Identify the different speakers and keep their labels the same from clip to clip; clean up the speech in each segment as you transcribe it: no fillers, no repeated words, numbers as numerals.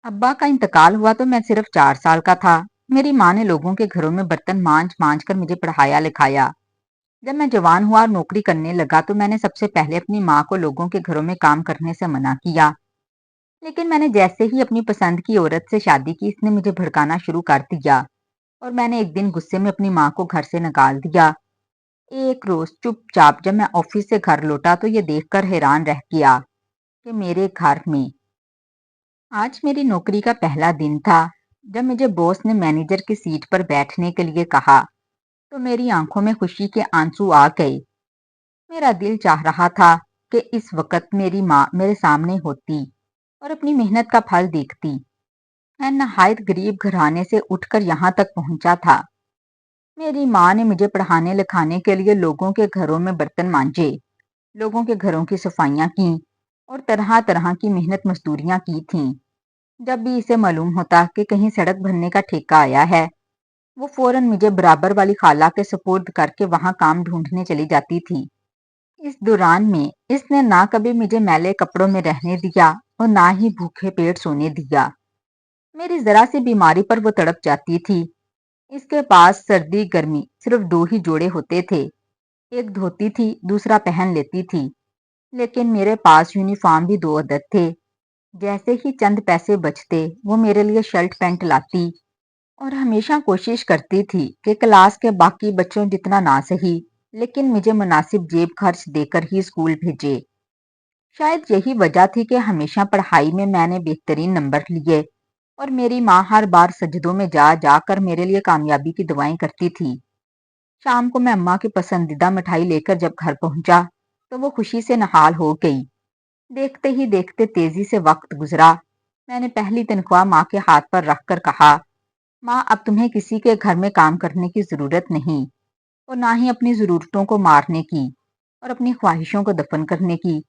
Speaker 1: अब्बा का इंतकाल हुआ तो मैं सिर्फ 4 साल का था। मेरी माँ ने लोगों के घरों में बर्तन मांज मांज कर मुझे पढ़ाया लिखाया। जब मैं जवान हुआ और नौकरी करने लगा तो मैंने सबसे पहले अपनी माँ को लोगों के घरों में काम करने से मना किया। लेकिन मैंने जैसे ही अपनी पसंद की औरत से शादी की, इसने मुझे भड़काना शुरू कर दिया और मैंने एक दिन गुस्से में अपनी माँ को घर से निकाल दिया। एक रोज चुपचाप जब मैं ऑफिस से घर लौटा तो ये देखकर हैरान रह गया कि मेरे घर में आज मेरी नौकरी का पहला दिन था। जब मुझे बॉस ने मैनेजर की सीट पर बैठने के लिए कहा तो मेरी आंखों में खुशी के आंसू आ गए। मेरा दिल चाह रहा था कि इस वक्त मेरी माँ मेरे सामने होती और अपनी मेहनत का फल देखती। मैं नहायत गरीब घराने से उठकर यहाँ तक पहुंचा था। मेरी माँ ने मुझे पढ़ाने लिखाने के लिए लोगों के घरों में बर्तन मांजे, लोगों के घरों की सफाइयाँ की और तरह तरह की मेहनत मजदूरियाँ की थीं। जब भी इसे मालूम होता कि कहीं सड़क बनने का ठेका आया है, वो फौरन मुझे बराबर वाली खाला के सुपुर्द करके वहां काम ढूंढने चली जाती थी। इस दौरान में इसने ना कभी मुझे मैले कपड़ों में रहने दिया और ना ही भूखे पेट सोने दिया। मेरी जरा सी बीमारी पर वो तड़प जाती थी। इसके पास सर्दी गर्मी सिर्फ दो ही जोड़े होते थे। एक धोती थी, दूसरा पहन लेती थी। लेकिन मेरे पास यूनिफॉर्म भी दो अदद थे। जैसे ही चंद पैसे बचते वो मेरे लिए शर्ट पैंट लाती और हमेशा कोशिश करती थी कि क्लास के बाकी बच्चों जितना ना सही, लेकिन मुझे मुनासिब जेब खर्च देकर ही स्कूल भेजे। शायद यही वजह थी कि हमेशा पढ़ाई में मैंने बेहतरीन नंबर लिए और मेरी माँ हर बार सजदों में जा जाकर मेरे लिए कामयाबी की दुआएं करती थी। शाम को मैं अम्मा की पसंदीदा मिठाई लेकर जब घर पहुंचा तो वो खुशी से नहाल हो गई। देखते ही देखते तेजी से वक्त गुजरा। मैंने पहली तनख्वाह माँ के हाथ पर रखकर कहा, माँ अब तुम्हें किसी के घर में काम करने की जरूरत नहीं और ना ही अपनी जरूरतों को मारने की और अपनी ख्वाहिशों को दफन करने की।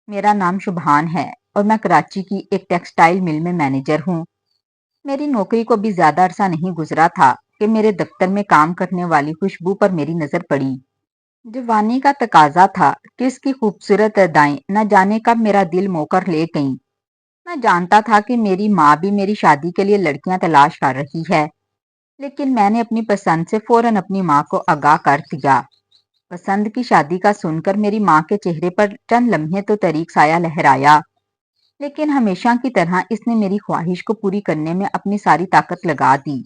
Speaker 1: मेरा नाम शुभान है और मैं कराची की एक टेक्सटाइल मिल में मैनेजर हूँ। मेरी नौकरी को भी ज्यादा अरसा नहीं गुजरा था कि मेरे दफ्तर में काम करने वाली खुशबू पर मेरी नजर पड़ी। जवानी का तकाजा था कि इसकी खूबसूरत अदाएं न जाने कब मेरा दिल मोकर ले गईं। मैं जानता था कि मेरी माँ भी मेरी शादी के लिए लड़कियां तलाश कर रही है, लेकिन मैंने अपनी पसंद से फौरन अपनी माँ को आगाह कर दिया। पसंद की शादी का सुनकर मेरी माँ के चेहरे पर चंद लम्हे तो तरीक साया लहराया, लेकिन हमेशा की तरह इसने मेरी ख्वाहिश को पूरी करने में अपनी सारी ताकत लगा दी।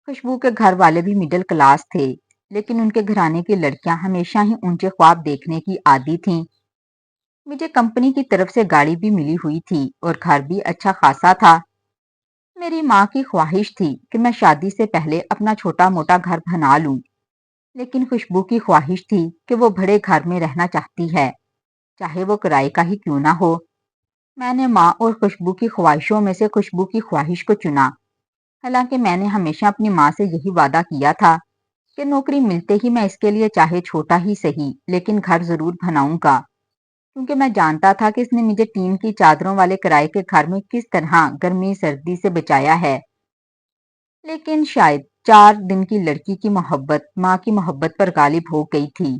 Speaker 1: खुशबू के घर वाले भी मिडिल क्लास थे, लेकिन उनके घराने की लड़कियां हमेशा ही ऊंचे ख्वाब देखने की आदी थीं। मुझे कंपनी की तरफ से गाड़ी भी मिली हुई थी और घर भी अच्छा खासा था। मेरी माँ की ख्वाहिश थी कि मैं शादी से पहले अपना छोटा मोटा घर बना लूं, लेकिन खुशबू की ख्वाहिश थी कि वो बड़े घर में रहना चाहती है, चाहे वो किराए का ही क्यों ना हो। मैंने माँ और खुशबू की ख्वाहिशों में से खुशबू की ख्वाहिश को चुना। हालांकि मैंने हमेशा अपनी माँ से यही वादा किया था कि नौकरी मिलते ही मैं इसके लिए चाहे छोटा ही सही लेकिन घर जरूर बनाऊंगा, क्योंकि मैं जानता था कि इसने मुझे टीन की चादरों वाले किराए के घर में किस तरह गर्मी सर्दी से बचाया है। लेकिन शायद 4 दिन की लड़की की मोहब्बत माँ की मोहब्बत पर गालिब हो गई थी।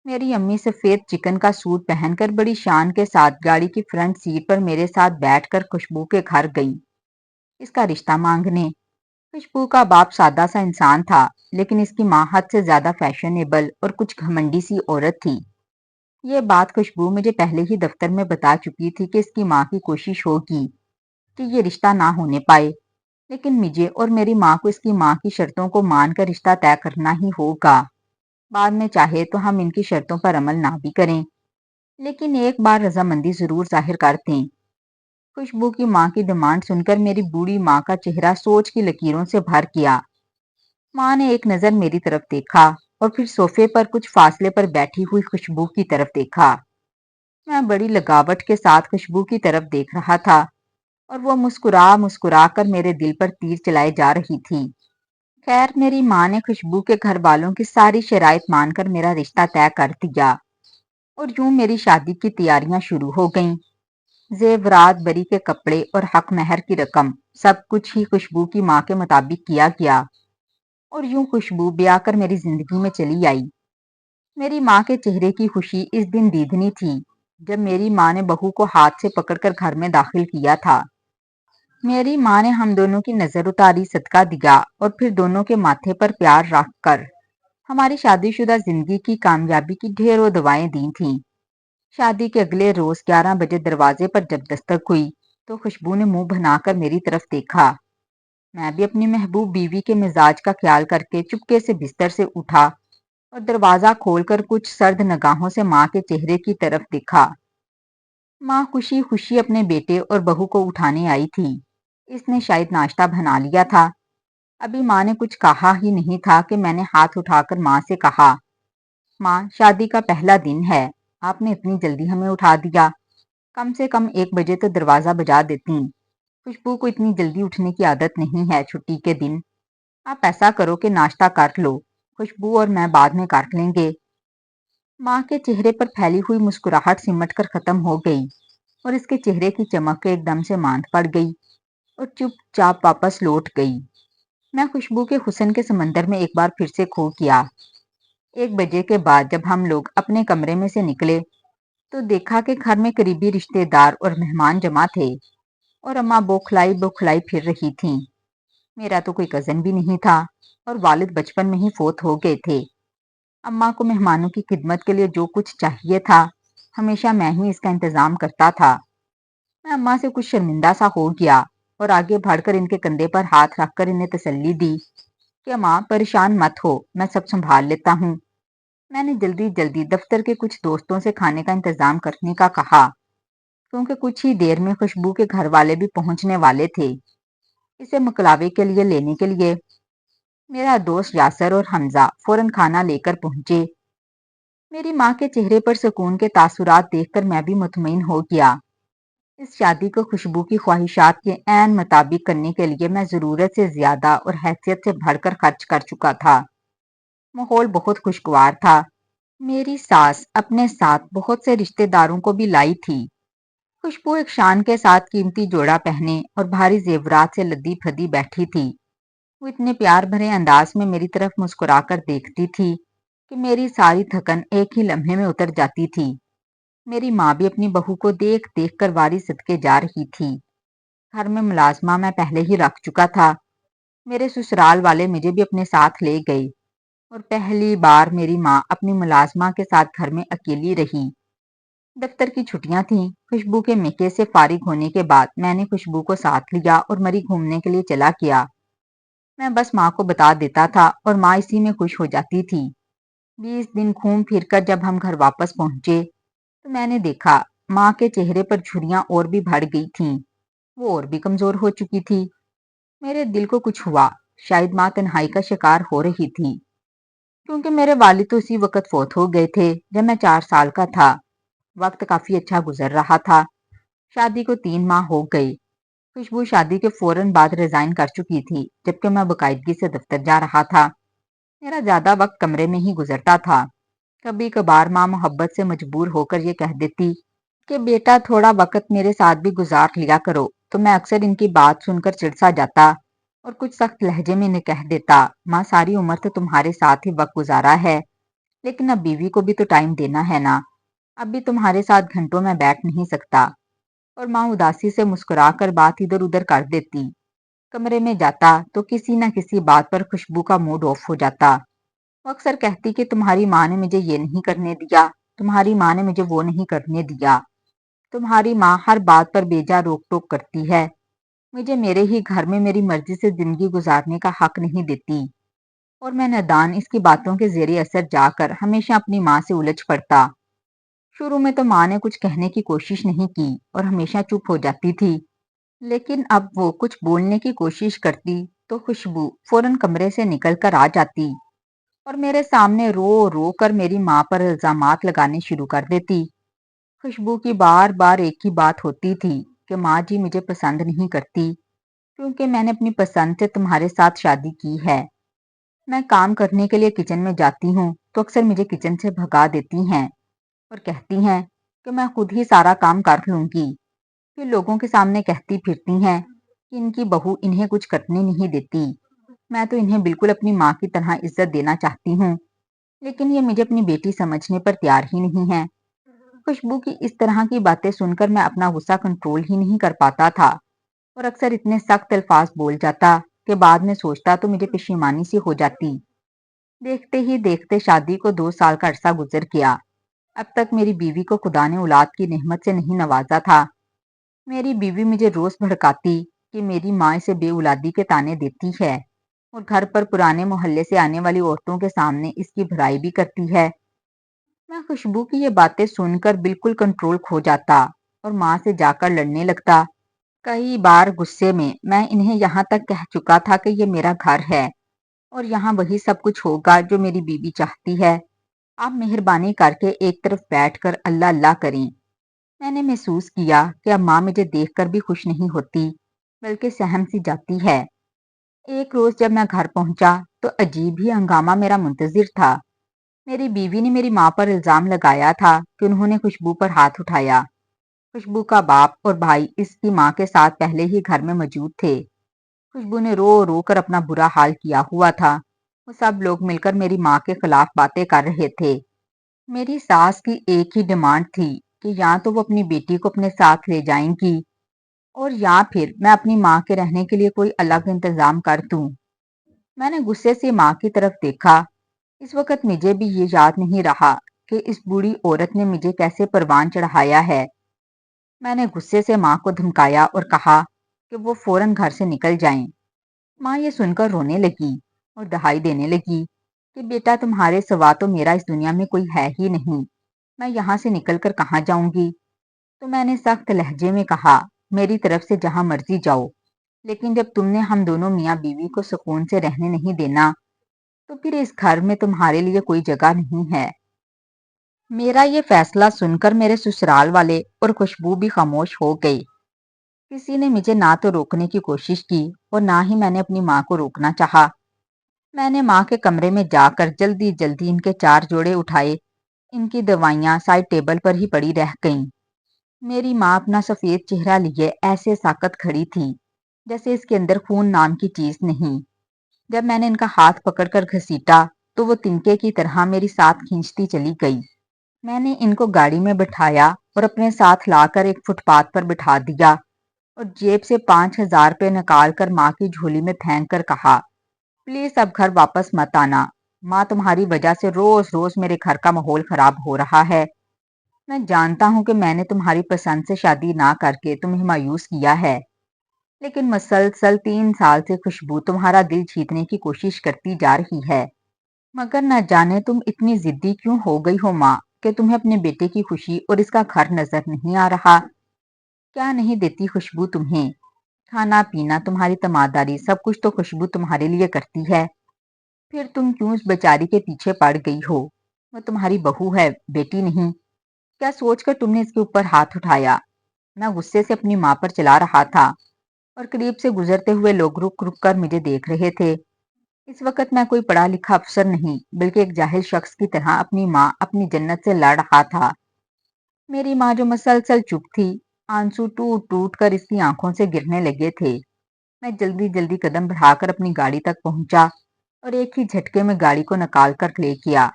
Speaker 1: मेरी अम्मी सफेद चिकन का सूट पहनकर बड़ी शान के साथ गाड़ी की फ्रंट सीट पर मेरे साथ बैठकर खुशबू के घर गई, इसका रिश्ता मांगने। खुशबू का बाप सादा सा इंसान था, लेकिन इसकी माँ हद से ज्यादा फैशनेबल और कुछ घमंडी सी औरत थी। ये बात खुशबू मुझे पहले ही दफ्तर में बता चुकी थी कि इसकी माँ की कोशिश होगी कि ये रिश्ता ना होने पाए, लेकिन मुझे और मेरी माँ को इसकी माँ की शर्तों को मानकर रिश्ता तय करना ही होगा। बाद में चाहे तो हम इनकी शर्तों पर अमल ना भी करें, लेकिन एक बार रजामंदी जरूर जाहिर कर दें। खुशबू की माँ की डिमांड सुनकर मेरी बूढ़ी माँ का चेहरा सोच की लकीरों से भर गया। माँ ने एक नजर मेरी तरफ देखा और फिर सोफे पर कुछ फासले पर बैठी हुई खुशबू की तरफ देखा। मैं बड़ी लगावट के साथ खुशबू की तरफ देख रहा था और वो मुस्कुरा मुस्कुरा कर मेरे दिल पर तीर चलाए जा रही थी। खैर, मेरी माँ ने खुशबू के घर वालों की सारी शराइत मानकर मेरा रिश्ता तय कर दिया और यूं मेरी शादी की तैयारियां शुरू हो गईं। जेवरात, बरी के कपड़े और हक महर की रकम, सब कुछ ही खुशबू की माँ के मुताबिक किया गया और यूं खुशबू ब्याह कर मेरी जिंदगी में चली आई। मेरी माँ के चेहरे की खुशी इस दिन दीदनी थी जब मेरी माँ ने बहू को हाथ से पकड़कर घर में दाखिल किया था। میری ماں نے ہم دونوں کی نظر اتاری، صدقہ دیا اور پھر دونوں کے ماتھے پر پیار رکھ کر ہماری شادی شدہ زندگی کی کامیابی کی ڈھیروں دعائیں دی تھیں۔ شادی کے اگلے روز 11 بجے دروازے پر جب دستک ہوئی تو خوشبو نے منہ بنا کر میری طرف دیکھا۔ میں بھی اپنی محبوب بیوی کے مزاج کا خیال کر کے چپکے سے بستر سے اٹھا اور دروازہ کھول کر کچھ سرد نگاہوں سے ماں کے چہرے کی طرف دیکھا۔ ماں خوشی خوشی اپنے بیٹے اور بہو کو اٹھانے آئی تھی۔ اس نے شاید ناشتہ بنا لیا تھا۔ ابھی ماں نے کچھ کہا ہی نہیں تھا کہ میں نے ہاتھ اٹھا کر ماں سے کہا، ماں، شادی کا پہلا دن ہے، آپ نے اتنی جلدی ہمیں اٹھا دیا۔ کم سے کم 1 بجے تو دروازہ بجا دیتی۔ خوشبو کو اتنی جلدی اٹھنے کی عادت نہیں ہے چھٹی کے دن۔ آپ ایسا کرو کہ ناشتہ کر لو، خوشبو اور میں بعد میں کر لیں گے۔ ماں کے چہرے پر پھیلی ہوئی مسکراہٹ سمٹ کر ختم ہو گئی اور اس کے چہرے کی چمک ایک دم سے ماند پڑ گئی اور چپ چاپ واپس لوٹ گئی۔ میں خوشبو کے حسن کے سمندر میں ایک بار پھر سے کھو گیا۔ 1 بجے کے بعد جب ہم لوگ اپنے کمرے میں سے نکلے تو دیکھا کہ گھر میں قریبی رشتے دار اور مہمان جمع تھے اور اماں بوکھلائی بوکھلائی پھر رہی تھیں۔ میرا تو کوئی کزن بھی نہیں تھا اور والد بچپن میں ہی فوت ہو گئے تھے۔ اماں کو مہمانوں کی خدمت کے لیے جو کچھ چاہیے تھا ہمیشہ میں ہی اس کا انتظام کرتا تھا۔ میں اماں سے کچھ شرمندہ سا ہو گیا اور آگے بڑھ کر ان کے کندھے پر ہاتھ رکھ کر انہیں تسلی دی کہ اماں پریشان مت ہو، میں سب سنبھال لیتا ہوں۔ میں نے جلدی جلدی دفتر کے کچھ دوستوں سے کھانے کا انتظام کرنے کا کہا کیونکہ کچھ ہی دیر میں خوشبو کے گھر والے بھی پہنچنے والے تھے اسے مکلاوے کے لیے لینے کے لیے۔ میرا دوست یاسر اور حمزہ فوراً کھانا لے کر پہنچے۔ میری ماں کے چہرے پر سکون کے تاثرات دیکھ کر میں بھی مطمئن ہو گیا۔ اس شادی کو خوشبو کی خواہشات کے عین مطابق کرنے کے لیے میں ضرورت سے زیادہ اور حیثیت سے بڑھ کر خرچ کر چکا تھا۔ ماحول بہت خوشگوار تھا۔ میری ساس اپنے ساتھ بہت سے رشتے داروں کو بھی لائی تھی۔ خوشبو ایک شان کے ساتھ قیمتی جوڑا پہنے اور بھاری زیورات سے لدی پھدی بیٹھی تھی۔ وہ اتنے پیار بھرے انداز میں میری طرف مسکرا کر دیکھتی تھی کہ میری ساری تھکن ایک ہی لمحے میں اتر جاتی تھی۔ میری ماں بھی اپنی بہو کو دیکھ دیکھ کر واری صدقے جا رہی تھی۔ گھر میں ملازمہ میں پہلے ہی رکھ چکا تھا۔ میرے سسرال والے مجھے بھی اپنے ساتھ لے گئے اور پہلی بار میری ماں اپنی ملازمہ کے ساتھ گھر میں اکیلی رہی۔ دفتر کی چھٹیاں تھیں۔ خوشبو کے میکے سے فارغ ہونے کے بعد میں نے خوشبو کو ساتھ لیا اور مری گھومنے کے لیے چلا کیا۔ میں بس ماں کو بتا دیتا تھا اور ماں اسی میں خوش ہو جاتی تھی۔ 20 دن گھوم پھر کر جب ہم گھر واپس پہنچے تو میں نے دیکھا ماں کے چہرے پر جھریاں اور بھی بڑھ گئی تھیں۔ وہ اور بھی کمزور ہو چکی تھی۔ میرے دل کو کچھ ہوا، شاید ماں تنہائی کا شکار ہو رہی تھی کیونکہ میرے والد تو اسی وقت فوت ہو گئے تھے جب میں 4 سال کا تھا۔ وقت کافی اچھا گزر رہا تھا۔ شادی کو 3 ماہ ہو گئے۔ خوشبو شادی کے فوراً بعد ریزائن کر چکی تھی جبکہ میں باقاعدگی سے دفتر جا رہا تھا۔ میرا زیادہ وقت کمرے میں ہی گزرتا تھا۔ کبھی کبھار ماں محبت سے مجبور ہو کر یہ کہہ دیتی کہ بیٹا تھوڑا وقت میرے ساتھ بھی گزار لیا کرو، تو میں اکثر ان کی بات سن کر چڑسا جاتا اور کچھ سخت لہجے میں انہیں کہہ دیتا، ماں ساری عمر تو تمہارے ساتھ ہی وقت گزارا ہے لیکن اب بیوی کو بھی تو ٹائم دینا ہے نا، اب بھی تمہارے ساتھ گھنٹوں میں بیٹھ نہیں سکتا۔ اور ماں اداسی سے مسکرا کر بات ادھر ادھر کر دیتی۔ کمرے میں جاتا تو کسی نہ کسی بات پر خوشبو کا موڈ آف ہو جاتا۔ وہ اکثر کہتی کہ تمہاری ماں نے مجھے یہ نہیں کرنے دیا، تمہاری ماں نے مجھے وہ نہیں کرنے دیا، تمہاری ماں ہر بات پر بیجا روک ٹوک کرتی ہے، مجھے میرے ہی گھر میں میری مرضی سے زندگی گزارنے کا حق نہیں دیتی۔ اور میں نادان اس کی باتوں کے زیر اثر جا کر ہمیشہ اپنی ماں سے الجھ پڑتا۔ شروع میں تو ماں نے کچھ کہنے کی کوشش نہیں کی اور ہمیشہ چپ ہو جاتی تھی، لیکن اب وہ کچھ بولنے کی کوشش کرتی تو خوشبو فوراً کمرے سے نکل کر آ جاتی اور میرے سامنے رو رو کر میری ماں پر الزامات لگانے شروع کر دیتی۔ خوشبو کی بار بار ایک ہی بات ہوتی تھی کہ ماں جی مجھے پسند نہیں کرتی کیونکہ میں نے اپنی پسند سے تمہارے ساتھ شادی کی ہے۔ میں کام کرنے کے لیے کچن میں جاتی ہوں تو اکثر مجھے کچن سے بھگا دیتی ہیں اور کہتی ہیں کہ میں خود ہی سارا کام کر لوں گی۔ پھر لوگوں کے سامنے کہتی پھرتی ہیں کہ ان کی بہو انہیں کچھ کرنے نہیں دیتی۔ میں تو انہیں بالکل اپنی ماں کی طرح عزت دینا چاہتی ہوں لیکن یہ مجھے اپنی بیٹی سمجھنے پر تیار ہی نہیں ہے۔ خوشبو کی اس طرح کی باتیں سن کر میں اپنا غصہ کنٹرول ہی نہیں کر پاتا تھا और अक्सर इतने सख्त अल्फाज बोल जाता कि बाद में सोचता तो मुझे पशेमानी सी हो जाती। देखते ही देखते शादी को 2 साल का अरसा गुजर गया। अब तक मेरी बीवी को खुदा ने औलाद की नेमत से नहीं नवाजा था। मेरी बीवी मुझे रोज भड़काती कि मेरी माँ इसे बेऔलादी के ताने देती है और घर पर पुराने मोहल्ले से आने वाली औरतों के सामने इसकी बुराई भी करती है। मैं खुशबू की ये बातें सुनकर बिल्कुल कंट्रोल खो जाता और माँ से जाकर लड़ने लगता। कई बार गुस्से में मैं इन्हें यहाँ तक कह चुका था कि ये मेरा घर है और यहाँ वही सब कुछ होगा जो मेरी बीवी चाहती है। आप मेहरबानी करके एक तरफ बैठकर अल्लाह अल्लाह करें। मैंने महसूस किया कि अब माँ मुझे देखकर भी खुश नहीं होती, बल्कि सहम सी जाती है। एक रोज जब मैं घर पहुंचा तो अजीब ही हंगामा मेरा मुंतजिर था। मेरी बीवी ने मेरी माँ पर इल्जाम लगाया था कि उन्होंने खुशबू पर हाथ उठाया। खुशबू का बाप और भाई इसकी माँ के साथ पहले ही घर में मौजूद थे। खुशबू ने रो रो कर अपना बुरा हाल किया हुआ था। वो सब लोग मिलकर मेरी माँ के खिलाफ बातें कर रहे थे। मेरी सास की एक ही डिमांड थी कि या तो वो अपनी बेटी को अपने साथ ले जाएंगी और या फिर मैं अपनी माँ के रहने के लिए कोई अलग इंतजाम कर दूं। मैंने गुस्से से माँ की तरफ देखा। इस वक्त मुझे भी ये याद नहीं रहा कि इस बूढ़ी औरत ने मुझे कैसे परवान चढ़ाया है। मैंने गुस्से से माँ को धमकाया और कहा कि वो फौरन घर से निकल जाएं। माँ ये सुनकर रोने लगी और दहाई देने लगी कि बेटा तुम्हारे सिवा तो मेरा इस दुनिया में कोई है ही नहीं। मैं यहाँ से निकलकर कहाँ जाऊंगी। तो मैंने सख्त लहजे में कहा, मेरी तरफ से जहाँ मर्जी जाओ, लेकिन जब तुमने हम दोनों मियाँ बीवी को सुकून से रहने नहीं देना तो फिर इस घर में तुम्हारे लिए कोई जगह नहीं है। मेरा ये फैसला सुनकर मेरे ससुराल वाले और खुशबू भी खामोश हो गई। किसी ने मुझे ना तो रोकने की कोशिश की और ना ही मैंने अपनी माँ को रोकना चाहा। मैंने माँ के कमरे में जाकर जल्दी जल्दी इनके 4 जोड़े उठाए। इनकी दवाइयाँ साइड टेबल पर ही पड़ी रह गईं। मेरी माँ अपना सफेद चेहरा लिए ऐसे साकत खड़ी थी जैसे इसके अंदर खून नाम की चीज नहीं। जब मैंने इनका हाथ पकड़कर घसीटा तो वो तिनके की तरह मेरी साथ खींचती चली गई। मैंने इनको गाड़ी में बिठाया और अपने साथ लाकर एक फुटपाथ पर बिठा दिया और जेब से 5,000 रुपये निकाल कर माँ की झोली में फेंक कर कहा, प्लीज अब घर वापस मत आना। माँ तुम्हारी वजह से रोज रोज मेरे घर का माहौल खराब हो रहा है। मैं जानता हूँ कि मैंने तुम्हारी पसंद से शादी ना करके तुम्हें मायूस किया है, लेकिन मसलसल 3 साल से खुशबू तुम्हारा दिल जीतने की कोशिश करती जा रही है। मगर न जाने तुम इतनी जिद्दी क्यों हो गई हो माँ कि तुम्हें अपने बेटे की खुशी और इसका घर नजर नहीं आ रहा। क्या नहीं देती खुशबू तुम्हें? खाना पीना, तुम्हारी तमादारी, सब कुछ तो खुशबू तुम्हारे लिए करती है। फिर तुम क्यों उस बेचारी के पीछे पड़ गई हो? वो तुम्हारी बहू है, बेटी नहीं। क्या सोचकर तुमने इसके ऊपर हाथ उठाया? मैं गुस्से से अपनी माँ पर चला रहा था और करीब से गुजरते हुए लोग रुक रुक कर मुझे देख रहे थे। इस वक्त मैं कोई पढ़ा लिखा अफसर नहीं, बल्कि एक जाहिल शख्स की तरह अपनी माँ अपनी जन्नत से लड़ रहा था। मेरी माँ जो मसलसल चुप थी, आंसू टूट टूट कर इसकी आंखों से गिरने लगे थे। मैं जल्दी जल्दी कदम बढ़ाकर अपनी गाड़ी तक पहुंचा और एक ही झटके में गाड़ी को निकाल कर ले किया।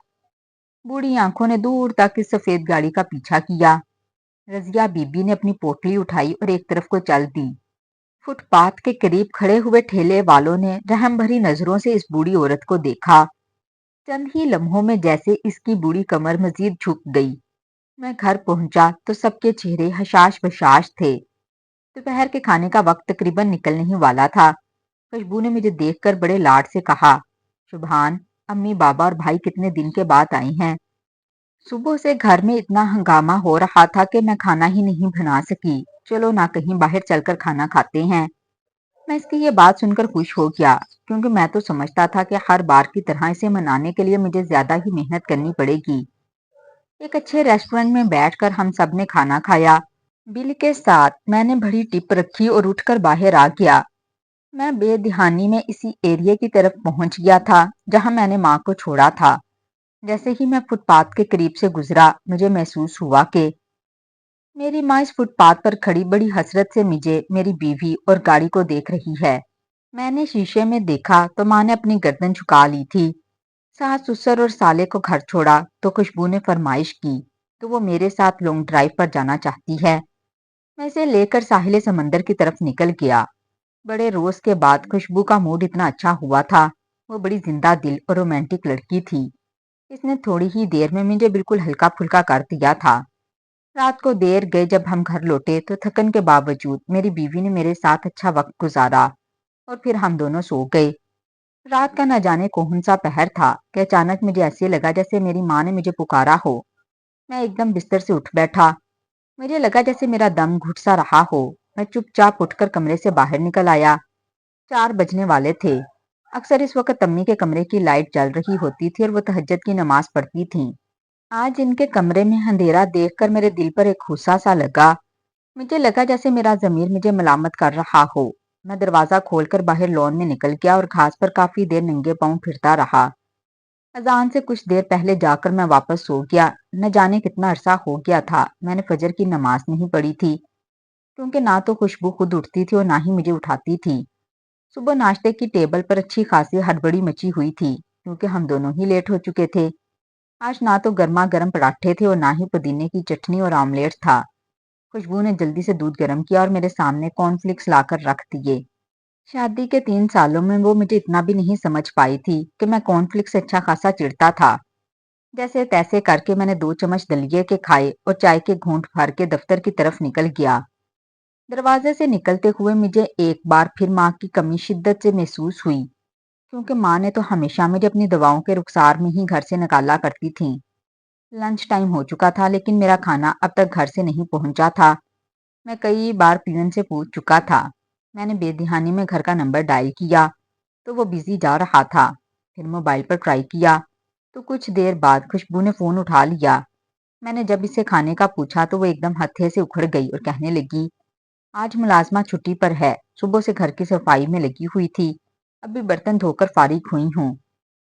Speaker 1: बूढ़ी आंखों ने दूर तक इस सफेद गाड़ी का पीछा किया। रजिया बीबी ने अपनी पोटली उठाई और एक तरफ को चल दी। फुटपाथ के करीब खड़े हुए ठेले वालों ने रहम भरी नजरों से इस बूढ़ी औरत को देखा। चंद ही लम्हों में जैसे इसकी बूढ़ी कमर मजीद झुक गई। मैं घर पहुंचा तो सबके चेहरे हशाश बशाश थे। दोपहर के खाने का वक्त तकरीबन निकलने ही वाला था। खुशबू ने मुझे देखकर बड़े लाड से कहा, शुभान, अम्मी बाबा और भाई कितने दिन के बाद आई हैं। सुबह से घर में इतना हंगामा हो रहा था कि मैं खाना ही नहीं बना सकी। चलो ना कहीं बाहर चलकर खाना खाते हैं। मैं इसकी ये बात सुनकर खुश हो गया, क्योंकि मैं तो समझता था कि हर बार की तरह इसे मनाने के लिए मुझे ज्यादा ही मेहनत करनी पड़ेगी। एक अच्छे रेस्टोरेंट में बैठकर हम सब ने खाना खाया। बिल के साथ मैंने बड़ी टिप रखी और उठकर बाहर आ गया। मैं बेध्यानी में इसी एरिया की तरफ पहुंच गया था जहां मैंने माँ को छोड़ा था। जैसे ही मैं फुटपाथ के करीब से गुजरा, मुझे महसूस हुआ कि मेरी माँ इस फुटपाथ पर खड़ी बड़ी हसरत से मुझे, मेरी बीवी और गाड़ी को देख रही है। मैंने शीशे में देखा तो माँ ने अपनी गर्दन झुका ली थी। सास ससुर और साले को घर छोड़ा तो खुशबू ने फरमाइश की कि वो मेरे साथ लॉन्ग ड्राइव पर जाना चाहती है। میں اسے لیکر ساحل سمندر کی طرف نکل گیا۔ بڑے روز کے بعد خوشبو کا موڈ اتنا اچھا ہوا تھا۔ وہ بڑی زندہ دل اور رومانٹک لڑکی تھی۔ اس نے تھوڑی ہی دیر میں مجھے بالکل ہلکا پھلکا کر دیا تھا۔ رات کو دیر گئے جب ہم گھر لوٹے تو تھکن کے باوجود میری بیوی نے میرے ساتھ اچھا وقت گزارا اور پھر ہم دونوں سو گئے۔ رات کا نہ جانے کون سا پہر تھا کہ اچانک مجھے ایسے لگا جیسے میری ماں نے مجھے پکارا ہو۔ میں ایک دم بستر سے اٹھ بیٹھا۔ مجھے لگا جیسے میرا دم گھٹ سا رہا ہو۔ میں چپ چاپ اٹھ کر کمرے سے باہر نکل آیا۔ 4 بجنے والے تھے۔ اکثر اس وقت امی کے کمرے کی لائٹ جل رہی ہوتی تھی اور وہ تہجد کی نماز پڑھتی تھیں۔ آج ان کے کمرے میں اندھیرا دیکھ کر میرے دل پر ایک غصہ سا لگا۔ مجھے لگا جیسے میرا ضمیر مجھے ملامت کر رہا ہو۔ میں دروازہ کھول کر باہر لون میں نکل گیا اور گھاس پر کافی دیر ننگے پاؤں پھرتا رہا۔ اذان سے کچھ دیر پہلے جا کر میں واپس سو گیا۔ نہ جانے کتنا عرصہ ہو گیا تھا میں نے فجر کی نماز نہیں پڑھی تھی، کیونکہ نہ تو خوشبو خود اٹھتی تھی اور نہ ہی مجھے اٹھاتی تھی۔ صبح ناشتے کی ٹیبل پر اچھی خاصی ہڑبڑی مچی ہوئی تھی، کیونکہ ہم دونوں ہی لیٹ ہو چکے تھے۔ آج نہ تو گرما گرم پراٹھے تھے اور نہ ہی پودینے کی چٹنی اور آملیٹ تھا۔ خوشبو نے جلدی سے دودھ گرم کیا اور میرے سامنے کارن فلیکس لا کر رکھ دیے۔ شادی کے 3 سالوں میں وہ مجھے اتنا بھی نہیں سمجھ پائی تھی کہ میں کارن فلیکس سے اچھا خاصا چڑھتا تھا۔ جیسے تیسے کر کے میں نے 2 چمچ دلیے کے کھائے اور چائے کے گھونٹ بھر کے دفتر کی طرف نکل گیا۔ دروازے سے نکلتے ہوئے مجھے ایک بار پھر ماں کی کمی شدت سے محسوس ہوئی، کیونکہ ماں نے تو ہمیشہ مجھے اپنی دواؤں کے رخسار میں ہی گھر سے نکالا کرتی تھیں۔ لنچ ٹائم ہو چکا تھا لیکن میرا کھانا اب تک گھر سے نہیں پہنچا تھا۔ میں کئی بار پیون سے پوچھ چکا تھا۔ میں نے بے دہانی میں گھر کا نمبر ڈائل کیا تو وہ بزی جا رہا تھا۔ پھر موبائل پر ٹرائی کیا تو کچھ دیر بعد خوشبو نے فون اٹھا لیا۔ میں نے جب اسے کھانے کا پوچھا تو وہ ایک دم ہتھے سے اکھڑ گئی اور کہنے لگی، آج ملازمہ چھٹی پر ہے، صبح سے گھر کی صفائی میں لگی ہوئی تھی، ابھی برتن دھو کر فارغ ہوئی ہوں۔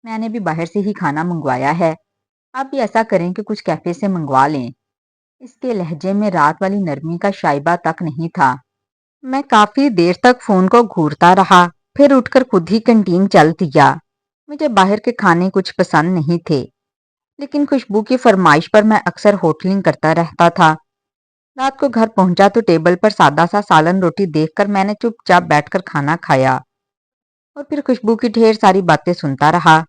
Speaker 1: میں نے بھی باہر سے ہی کھانا منگوایا ہے، آپ بھی ایسا کریں کہ کچھ کیفے سے منگوا لیں۔ اس کے لہجے میں رات والی نرمی کا شائبہ تک نہیں تھا۔ میں کافی دیر تک فون کو گھورتا رہا، پھر اٹھ کر خود ہی کنٹین چل دیا۔ مجھے باہر کے کھانے کچھ پسند نہیں تھے، لیکن خوشبو کی فرمائش پر میں اکثر ہوٹلنگ کرتا رہتا تھا۔ رات کو گھر پہنچا تو ٹیبل پر سادہ سا سالن روٹی دیکھ کر میں نے چپ چاپ بیٹھ کر کھانا کھایا اور پھر خوشبو کی ڈھیر ساری باتیں سنتا رہا۔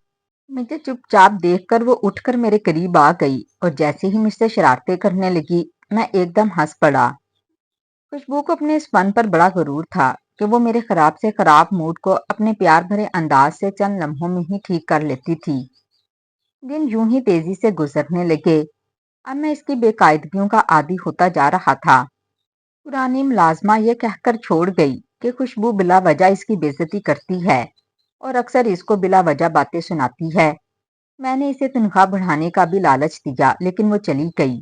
Speaker 1: مجھے چپ چاپ دیکھ کر وہ اٹھ کر میرے قریب آ گئی اور جیسے ہی مجھ سے شرارتیں کرنے لگی میں ایک دم ہنس پڑا۔ خوشبو کو اپنے اس فن پر بڑا غرور تھا کہ وہ میرے خراب سے خراب موڈ کو اپنے پیار بھرے انداز سے چند لمحوں میں ہی ٹھیک کر لیتی تھی۔ دن یوں ہی تیزی سے گزرنے لگے۔ اب میں اس کی بے قاعدگیوں کا عادی ہوتا جا رہا تھا۔ پرانی ملازمہ یہ کہہ کر چھوڑ گئی کہ خوشبو بلا وجہ اس کی بے عزتی کرتی ہے اور اکثر اس کو بلا وجہ باتیں سناتی ہے۔ میں نے اسے تنخواہ بڑھانے کا بھی لالچ دیا لیکن وہ چلی گئی۔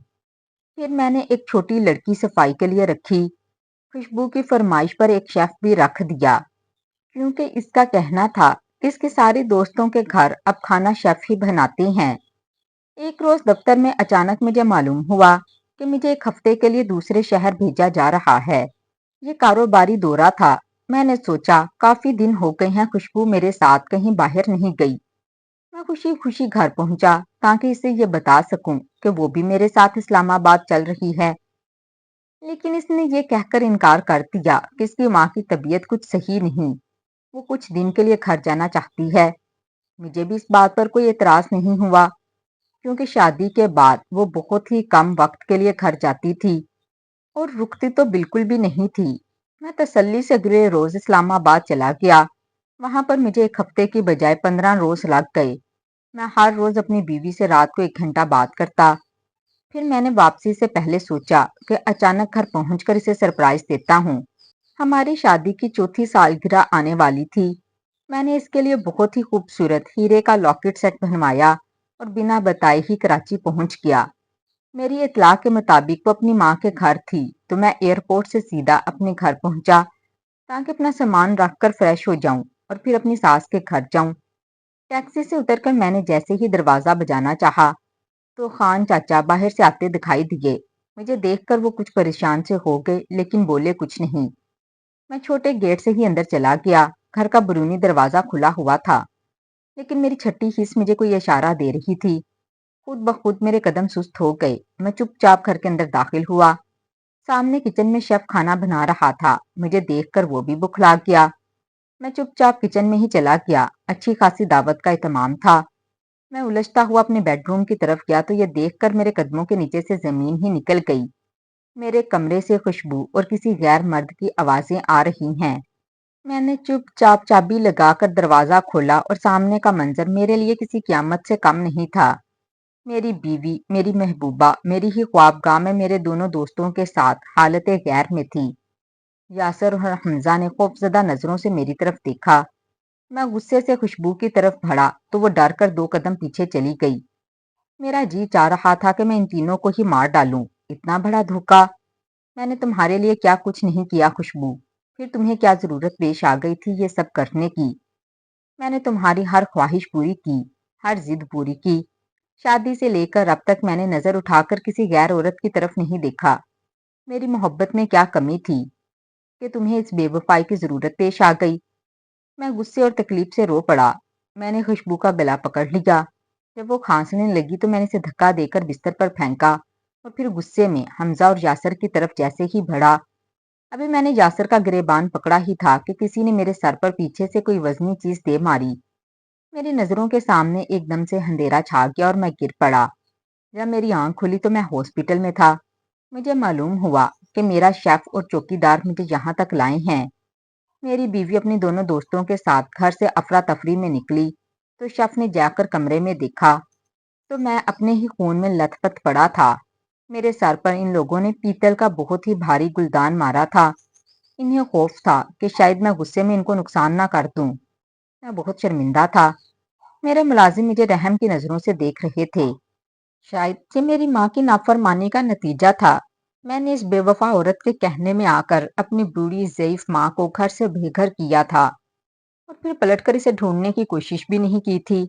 Speaker 1: پھر میں نے ایک چھوٹی لڑکی صفائی کے لیے رکھی۔ خوشبو کی فرمائش پر ایک شیف بھی رکھ دیا، کیونکہ اس کا کہنا تھا کہ اس کے سارے دوستوں کے گھر اب کھانا شیف ہی بناتے ہیں۔ ایک روز دفتر میں اچانک مجھے معلوم ہوا کہ مجھے ایک ہفتے کے لیے دوسرے شہر بھیجا جا رہا ہے۔ یہ کاروباری دورہ تھا۔ میں نے سوچا کافی دن ہو گئے ہیں خوشبو میرے ساتھ کہیں باہر نہیں گئی۔ میں خوشی خوشی گھر پہنچا تاکہ اسے یہ بتا سکوں کہ وہ بھی میرے ساتھ اسلام آباد چل رہی ہے، لیکن اس نے یہ کہہ کر انکار کر دیا کہ اس کی ماں کی طبیعت کچھ صحیح نہیں، وہ کچھ دن کے لیے گھر جانا چاہتی ہے۔ مجھے بھی اس بات پر کوئی اعتراض نہیں ہوا، کیونکہ شادی کے بعد وہ بہت ہی کم وقت کے لیے گھر جاتی تھی اور رکتی تو بالکل بھی نہیں تھی۔ میں تسلی سے اگلے روز اسلام آباد چلا گیا۔ وہاں پر مجھے ایک ہفتے کی بجائے 15 روز لگ گئے۔ میں ہر روز اپنی بیوی سے رات کو 1 گھنٹہ بات کرتا۔ پھر میں نے واپسی سے پہلے سوچا کہ اچانک گھر پہنچ کر اسے سرپرائز دیتا ہوں۔ ہماری شادی کی 4تھی سالگرہ آنے والی تھی۔ میں نے اس کے لیے بہت ہی خوبصورت ہیرے کا لاکٹ سیٹ بنوایا اور بنا بتائے ہی کراچی پہنچ گیا۔ میری اطلاع کے مطابق وہ اپنی ماں کے گھر تھی تو میں ایئرپورٹ سے سیدھا اپنے گھر پہنچا تاکہ اپنا سامان رکھ کر فریش ہو جاؤں اور پھر اپنی ساس کے گھر جاؤں۔ ٹیکسی سے اتر کر میں نے جیسے ہی دروازہ بجانا چاہا تو خان چاچا باہر سے آتے دکھائی دیے۔ مجھے دیکھ کر وہ کچھ پریشان سے ہو گئے لیکن بولے کچھ نہیں۔ میں چھوٹے گیٹ سے ہی اندر چلا گیا۔ گھر کا برونی دروازہ کھلا ہوا تھا، لیکن میری چھٹی حس مجھے کوئی اشارہ دے رہی تھی۔ خود بخود میرے قدم سست ہو گئے۔ میں چپ چاپ گھر کے اندر داخل ہوا۔ सामने किचन में शेफ खाना बना रहा था। मुझे देखकर वो भी बुखला गया। मैं चुपचाप किचन में ही चला गया। अच्छी खासी दावत का इत्मीनान था। मैं उलझता हुआ अपने बेडरूम की तरफ गया तो ये देखकर मेरे कदमों के नीचे से जमीन ही निकल गई। मेरे कमरे से खुशबू और किसी गैर मर्द की आवाजें आ रही हैं। मैंने चुपचाप चाबी लगाकर दरवाजा खोला और सामने का मंजर मेरे लिए किसी क़यामत से कम नहीं था। मेरी बीवी, मेरी महबूबा, मेरी ही ख्वाबगाह में मेरे दोनों दोस्तों के साथ हालत गैर में थी। यासर और हमजा ने खौफजदा नजरों से मेरी तरफ देखा। मैं गुस्से से खुशबू की तरफ बढ़ा तो वो डर कर 2 कदम पीछे चली गई। मेरा जी चाह रहा था कि मैं इन तीनों को ही मार डालूं। इतना बड़ा धोखा! मैंने तुम्हारे लिए क्या कुछ नहीं किया खुशबू। फिर तुम्हें क्या जरूरत पेश आ गई थी ये सब करने की? मैंने तुम्हारी हर ख्वाहिश पूरी की, हर जिद पूरी की। शादी से लेकर अब तक मैंने नजर उठाकर किसी गैर औरत की तरफ नहीं देखा। मेरी मोहब्बत में क्या कमी थी कि तुम्हें इस बेवफाई की जरूरत पेश आ गई? मैं गुस्से और तकलीफ से रो पड़ा। मैंने खुशबू का गला पकड़ लिया। जब वो खांसने लगी तो मैंने इसे धक्का देकर बिस्तर पर फेंका और फिर गुस्से में हमजा और यासर की तरफ जैसे ही बढ़ा। अभी मैंने यासर का गिरेबान पकड़ा ही था कि किसी ने मेरे सर पर पीछे से कोई वजनी चीज दे मारी। मेरी नजरों के सामने एकदम से अंधेरा छा गया और मैं गिर पड़ा। जब मेरी आंख खुली तो मैं हॉस्पिटल में था। मुझे मालूम हुआ कि मेरा शेफ और चौकीदार मुझे यहाँ तक लाए हैं। मेरी बीवी अपने दोनों दोस्तों के साथ घर से अफरा तफरी में निकली तो शेफ ने जाकर कमरे में देखा तो मैं अपने ही खून में लथपथ पड़ा था। मेरे सर पर इन लोगों ने पीतल का बहुत ही भारी गुलदान मारा था। इन्हें खौफ था कि शायद मैं गुस्से में इनको नुकसान ना कर दूं। मैं बहुत शर्मिंदा था। मेरे मुलाजिम मुझे रहम की नजरों से देख रहे थे। शायद ये मेरी माँ की नाफरमानी का नतीजा था। मैंने इस बेवफा औरत के कहने में आकर अपनी बूढ़ी ज़ईफ माँ को घर से बेघर किया था और फिर पलटकर इसे ढूंढने की कोशिश भी नहीं की थी।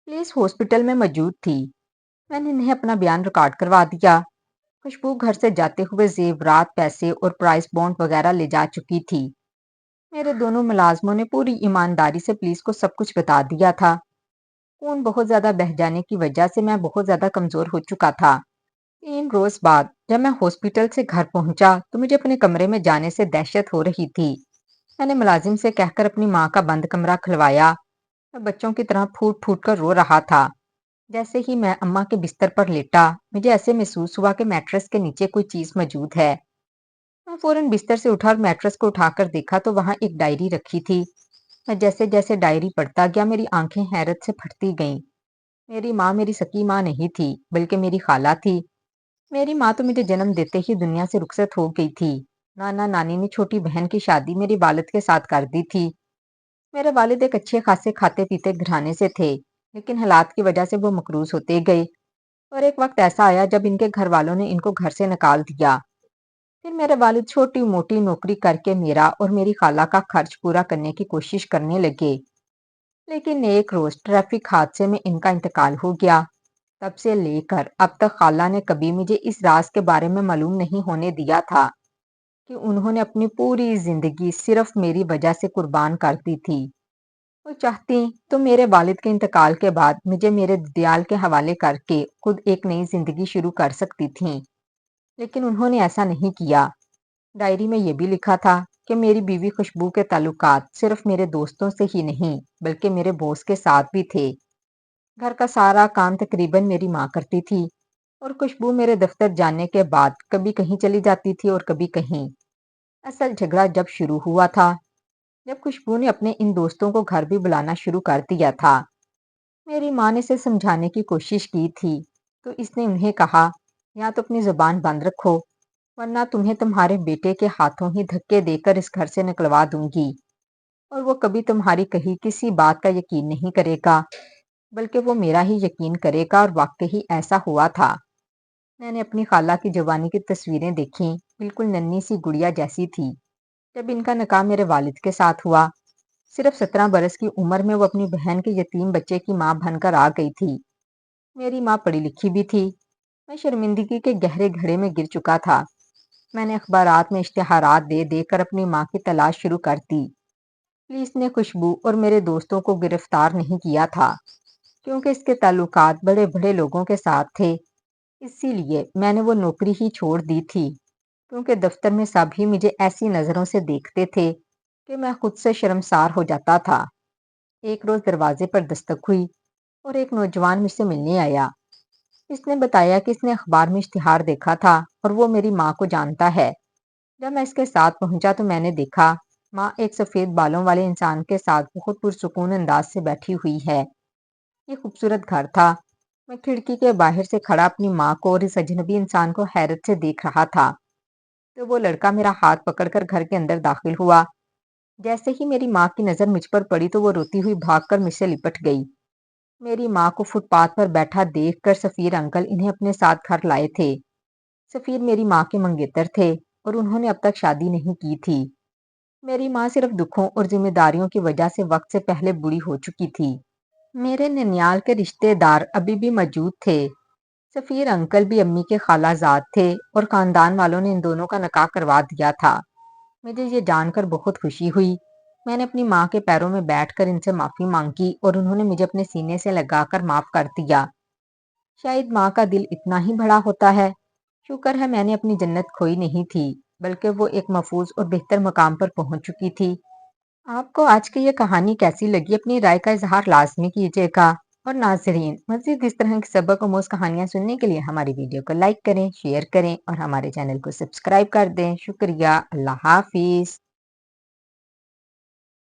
Speaker 1: पुलिस हॉस्पिटल में मौजूद थी। मैंने इन्हें अपना बयान रिकॉर्ड करवा दिया। खुशबू घर से जाते हुए जेवरात, पैसे और प्राइस बॉन्ड वगैरह ले जा चुकी थी। मेरे दोनों मुलाजमों ने पूरी ईमानदारी से पुलिस को सब कुछ बता दिया था। खून बहुत ज्यादा बह जाने की वजह से मैं बहुत ज्यादा कमजोर हो चुका था। 3 रोज बाद जब मैं हॉस्पिटल से घर पहुंचा तो मुझे अपने कमरे में जाने से दहशत हो रही थी। मैंने मुलाजिम से कहकर अपनी माँ का बंद कमरा खुलवाया। मैं बच्चों की तरह फूट फूट कर रो रहा था। जैसे ही मैं अम्मा के बिस्तर पर लेटा मुझे ऐसे महसूस हुआ कि मैट्रेस के नीचे कोई चीज मौजूद है। मैं फौरन बिस्तर से उठा और मैट्रेस को उठाकर देखा तो वहां एक डायरी रखी थी। मैं जैसे जैसे डायरी पढ़ता गया मेरी आंखें हैरत से फटती गईं। मेरी माँ मेरी सकी माँ नहीं थी बल्कि मेरी खाला थी। मेरी माँ तो मुझे जन्म देते ही दुनिया से रुखसत हो गई थी। नाना नानी ने छोटी बहन की शादी मेरी वालिद के साथ कर दी थी। मेरे वालिद एक अच्छे खासे खाते पीते घराने से थे, लेकिन हालात की वजह से वो मकरूज होते गए और एक वक्त ऐसा आया जब इनके घर वालों ने इनको घर से निकाल दिया। फिर मेरे वालिद छोटी मोटी नौकरी करके मेरा और मेरी खाला का खर्च पूरा करने की कोशिश करने लगे। लेकिन एक रोज ट्रैफिक हादसे में इनका इंतकाल हो गया। तब से लेकर अब तक खाला ने कभी मुझे इस राज के बारे में मालूम नहीं होने दिया था कि उन्होंने अपनी पूरी जिंदगी सिर्फ मेरी वजह से कुर्बान कर दी थी। वो चाहती तो मेरे वालिद के इंतकाल के बाद मुझे मेरे दयाल के हवाले करके खुद एक नई जिंदगी शुरू कर सकती थीं, लेकिन उन्होंने ऐसा नहीं किया। डायरी में ये भी लिखा था कि मेरी बीवी खुशबू के ताल्लुकात सिर्फ मेरे दोस्तों से ही नहीं बल्कि मेरे बॉस के साथ भी थे। घर का सारा काम तकरीबन मेरी माँ करती थी और खुशबू मेरे दफ्तर जाने के बाद कभी कहीं चली जाती थी और कभी कहीं। असल झगड़ा जब शुरू हुआ था जब खुशबू ने अपने इन दोस्तों को घर भी बुलाना शुरू कर दिया था। मेरी माँ ने इसे समझाने की कोशिश की थी तो इसने उन्हें कहा, या तो अपनी जुबान बंद रखो वरना तुम्हें तुम्हारे बेटे के हाथों ही धक्के देकर इस घर से निकलवा दूंगी। और वो कभी तुम्हारी कही किसी बात का यकीन नहीं करेगा बल्कि वो मेरा ही यकीन करेगा। और वाकई ही ऐसा हुआ था। मैंने अपनी खाला की जवानी की तस्वीरें देखी। बिल्कुल नन्ही सी गुड़िया जैसी थी। जब इनका निकाह मेरे वालिद के साथ हुआ सिर्फ 17 बरस की उम्र में वो अपनी बहन के यतीम बच्चे की माँ बनकर आ गई थी। मेरी माँ पढ़ी लिखी भी थी। मैं शर्मिंदगी के गहरे घड़े में गिर चुका था। मैंने अखबारात में इश्तिहारात दे देकर अपनी माँ की तलाश शुरू कर दी। पुलिस ने खुशबू और मेरे दोस्तों को गिरफ्तार नहीं किया था क्योंकि इसके ताल्लुकात बड़े बड़े लोगों के साथ थे। इसीलिए मैंने वो नौकरी ही छोड़ दी थी। کیونکہ دفتر میں سبھی مجھے ایسی نظروں سے دیکھتے تھے کہ میں خود سے شرمسار ہو جاتا تھا۔ ایک روز دروازے پر دستک ہوئی اور ایک نوجوان مجھ سے ملنے آیا۔ اس نے بتایا کہ اس نے اخبار میں اشتہار دیکھا تھا اور وہ میری ماں کو جانتا ہے۔ جب میں اس کے ساتھ پہنچا تو میں نے دیکھا ماں ایک سفید بالوں والے انسان کے ساتھ بہت پرسکون انداز سے بیٹھی ہوئی ہے۔ یہ خوبصورت گھر تھا۔ میں کھڑکی کے باہر سے کھڑا اپنی ماں کو اور اس اجنبی انسان کو حیرت سے دیکھ رہا تھا۔ تو وہ لڑکا میرا ہاتھ پکڑ کر گھر کے اندر داخل ہوا۔ جیسے ہی میری ماں کی نظر مجھ پر پڑی تو وہ روتی ہوئی بھاگ کر مجھ سے لپٹ گئی۔ میری ماں کو فٹ پاتھ پر بیٹھا دیکھ کر سفیر انکل انہیں اپنے ساتھ گھر لائے تھے۔ سفیر میری ماں کے منگیتر تھے اور انہوں نے اب تک شادی نہیں کی تھی۔ میری ماں صرف دکھوں اور ذمہ داریوں کی وجہ سے وقت سے پہلے بوڑھی ہو چکی تھی۔ میرے ننیال کے رشتے دار ابھی بھی موجود تھے۔ سفیر انکل بھی امی کے خالہ زاد تھے اور خاندان والوں نے ان دونوں کا نکاح کروا دیا تھا۔ مجھے یہ جان کر بہت خوشی ہوئی۔ میں نے اپنی ماں کے پیروں میں بیٹھ کر ان سے معافی مانگی اور انہوں نے مجھے اپنے سینے سے لگا کر معاف کر دیا۔ شاید ماں کا دل اتنا ہی بڑا ہوتا ہے۔ شکر ہے میں نے اپنی جنت کھوئی نہیں تھی بلکہ وہ ایک محفوظ اور بہتر مقام پر پہنچ چکی تھی۔ آپ کو آج کی یہ کہانی کیسی لگی؟ اپنی رائے کا اظہار لازمی کیجیے گا۔ اور ناظرین، مزید اس طرح کی سبق آموز کہانیاں سننے کے لیے ہماری ویڈیو کو لائک کریں، شیئر کریں اور ہمارے چینل کو سبسکرائب کر دیں۔ شکریہ۔ اللہ حافظ۔